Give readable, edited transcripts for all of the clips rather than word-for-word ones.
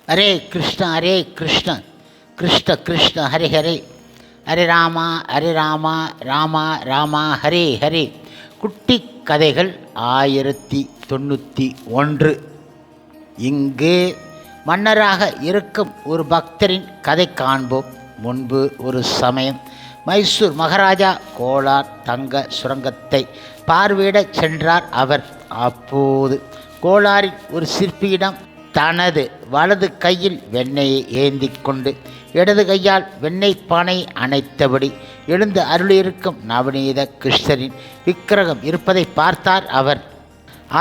ஹரே கிருஷ்ண கிருஷ்ண கிருஷ்ண ஹரே ஹரே, ஹரே ராமா ராமா ராமா ஹரே ஹரே. குட்டி கதைகள் 1091. இங்கு மன்னராக இருக்கும் ஒரு பக்தரின் கதை காண்போம். முன்பு ஒரு சமயம் மைசூர் மகாராஜா கோலார் தங்க சுரங்கத்தை பார்வையிடச் சென்றார் அவர். அப்போது கோலாரின் ஒரு சிற்பியிடம் தனது வலது கையில் வெண்ணெயை ஏந்தி கொண்டு இடது கையால் வெண்ணெய் பானை அணைத்தபடி எழுந்து அருளியிருக்கும் நவநீத கிருஷ்ணரின் விக்கிரகம் இருப்பதை பார்த்தார் அவர்.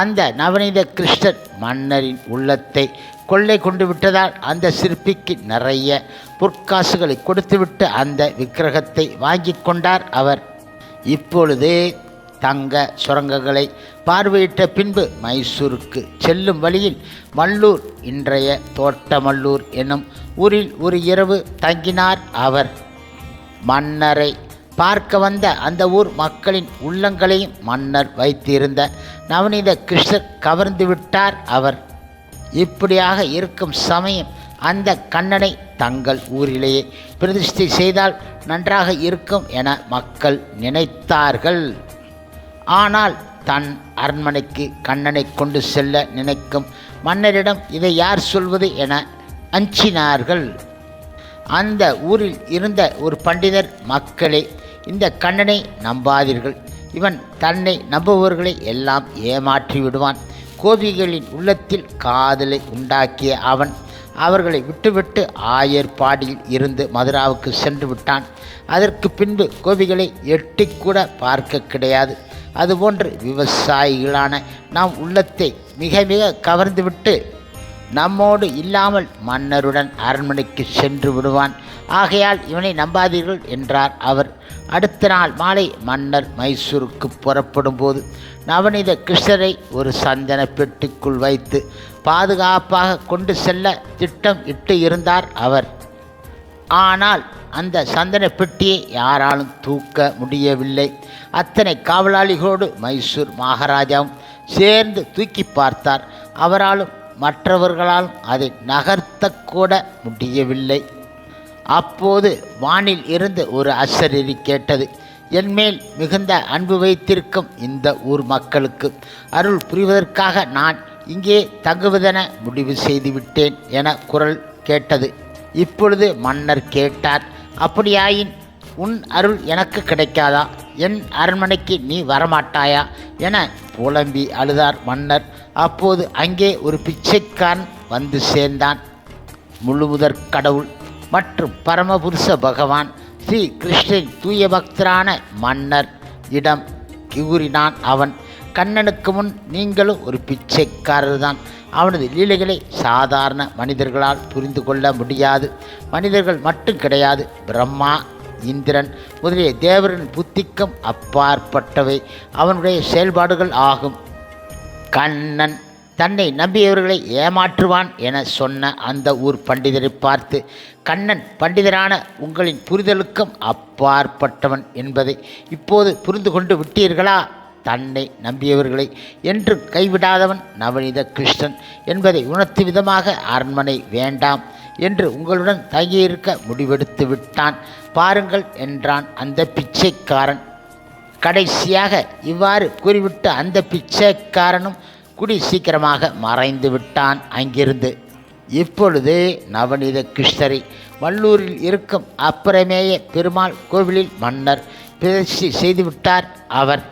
அந்த நவநீத கிருஷ்ணர் மன்னரின் உள்ளத்தை கொள்ளை கொண்டு விட்டதால் அந்த சிற்பிக்கு நிறைய பொற்காசுகளை கொடுத்துவிட்டு அந்த விக்கிரகத்தை வாங்கி கொண்டார் அவர். இப்பொழுது தங்க சுரங்கங்களை பார்வையிட்ட பின்பு மைசூருக்கு செல்லும் வழியில் மல்லூர், இன்றைய தோட்டமல்லூர் என்னும் ஊரில் ஒரு இரவு தங்கினார் அவர். மன்னரை பார்க்க வந்த அந்த ஊர் மக்களின் உள்ளங்களையும் மன்னர் வைத்திருந்த நவநீத கிருஷ்ணர் கவர்ந்து விட்டார் அவர். இப்படியாக இருக்கும் சமயம் அந்த கண்ணனை தங்கள் ஊரிலேயே பிரதிஷ்டை செய்தால் நன்றாக இருக்கும் என மக்கள் நினைத்தார்கள். ஆனால் தன் அரண்மனைக்கு கண்ணனை கொண்டு செல்ல நினைக்கும் மன்னரிடம் இதை யார் சொல்வது என அஞ்சினார்கள். அந்த ஊரில் இருந்த ஒரு பண்டிதர், மக்களே, இந்த கண்ணனை நம்பாதீர்கள், இவன் தன்னை நம்புபவர்களை எல்லாம் ஏமாற்றி விடுவான். கோபிகளின் உள்ளத்தில் காதலை உண்டாக்கிய அவன் அவர்களை விட்டுவிட்டு ஆயர்பாடியில் இருந்து மதுராவுக்கு சென்று விட்டான். அதற்கு பின்பு கோபிகளை எட்டிக்கூட பார்க்க கிடையாது. அதுபோன்று விவசாயிகளான நாம் உள்ளத்தை மிக மிக கவர்ந்துவிட்டு நம்மோடு இல்லாமல் மன்னருடன் அரண்மனைக்கு சென்று விடுவான். ஆகையால் இவனை நம்பாதீர்கள் என்றார் அவர். அடுத்த நாள் மாலை மன்னர் மைசூருக்கு புறப்படும் போது நவநீத கிருஷ்ணரை ஒரு சந்தன பெட்டிக்குள் வைத்து பாதுகாப்பாக கொண்டு செல்ல திட்டம் இட்டு இருந்தார் அவர். ஆனால் அந்த சந்தன பெட்டியை யாராலும் தூக்க முடியவில்லை. அத்தனை காவலாளிகளோடு மைசூர் மகாராஜாவும் சேர்ந்து தூக்கி பார்த்தார். அவராலும் மற்றவர்களாலும் அதை நகர்த்தக்கூட முடியவில்லை. அப்போது வானில் இருந்து ஒரு அசரீரி கேட்டது. என்மேல் மிகுந்த அன்பு வைத்திருக்கும் இந்த ஊர் மக்களுக்கு அருள் புரிவதற்காக நான் இங்கே தங்குவதென முடிவு செய்துவிட்டேன் என குரல் கேட்டது. இப்பொழுது மன்னர் கேட்டார், அப்படியாயின் உன் அருள் எனக்கு கிடைக்காதா? என் அரண்மனைக்கு நீ வரமாட்டாயா என புலம்பி அழுதார் மன்னர். அப்போது அங்கே ஒரு பிச்சைக்காரன் வந்து சேர்ந்தான். முழுமுதற் கடவுள் மற்றும் பரமபுருஷ பகவான் ஸ்ரீ கிருஷ்ணன் தூய பக்தரான மன்னர் இடம் கூறினான் அவன். கண்ணனுக்கு முன் நீங்களும் ஒரு பிச்சைக்காரர் தான். அவனது லீலைகளை சாதாரண மனிதர்களால் புரிந்து கொள்ள முடியாது. மனிதர்கள் மட்டும் கிடையாது, பிரம்மா, இந்திரன் முதலிய தேவரின் புத்திக்கும் அப்பாற்பட்டவை அவனுடைய செயல்பாடுகள் ஆகும். கண்ணன் தன்னை நம்பியவர்களை ஏமாற்றுவான் என சொன்ன அந்த ஊர் பண்டிதரை பார்த்து, கண்ணன் பண்டிதரான உங்களின் புரிதலுக்கும் அப்பாற்பட்டவன் என்பதை இப்போது புரிந்து கொண்டு விட்டீர்களா? தன்னை நம்பியவர்களை என்று கைவிடாதவன் நவநீத கிருஷ்ணன் என்பதை உணர்த்தும் விதமாக அரண்மனை வேண்டாம் என்று உங்களுடன் தங்கியிருக்க முடிவெடுத்து விட்டான். பாருங்கள் என்றான் அந்த பிச்சைக்காரன். கடைசியாக இவ்வாறு கூறிவிட்டு அந்த பிச்சைக்காரனும் குடி சீக்கிரமாக மறைந்து விட்டான் அங்கிருந்து. இப்பொழுது நவநீத கிருஷ்ணரை மல்லூரில் இருக்கும் அப்புறமேய பெருமாள் கோவிலில் மன்னர் பிரதிஷ்டை செய்துவிட்டார் அவர்.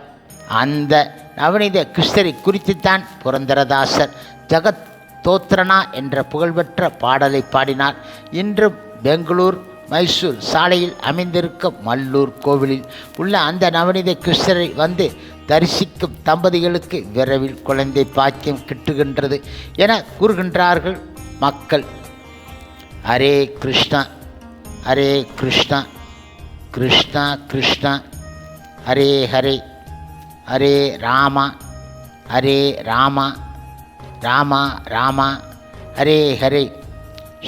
அந்த நவநீத கிருஷ்ணரை குறித்துத்தான் புரந்தரதாசர் ஜகத் தோத்ரனா என்ற புகழ்பெற்ற பாடலை பாடினார். இன்றும் பெங்களூர் மைசூர் சாலையில் அமைந்திருக்கும் மல்லூர் கோவிலில் உள்ள அந்த நவநீத கிருஷ்ணரை வந்து தரிசிக்கும் தம்பதிகளுக்கு விரைவில் குழந்தை பாக்கியம் கிட்டுகின்றது என கூறுகின்றார்கள் மக்கள். ஹரே கிருஷ்ணா ஹரே கிருஷ்ணா கிருஷ்ணா கிருஷ்ணா ஹரே ஹரே, ஹரே ராமா ராமா ராமா ஹரே ஹரே.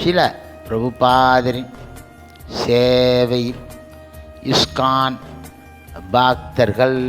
சில பிரபுபாதரின் சேவையில் இஸ்கான் பக்தர்கள்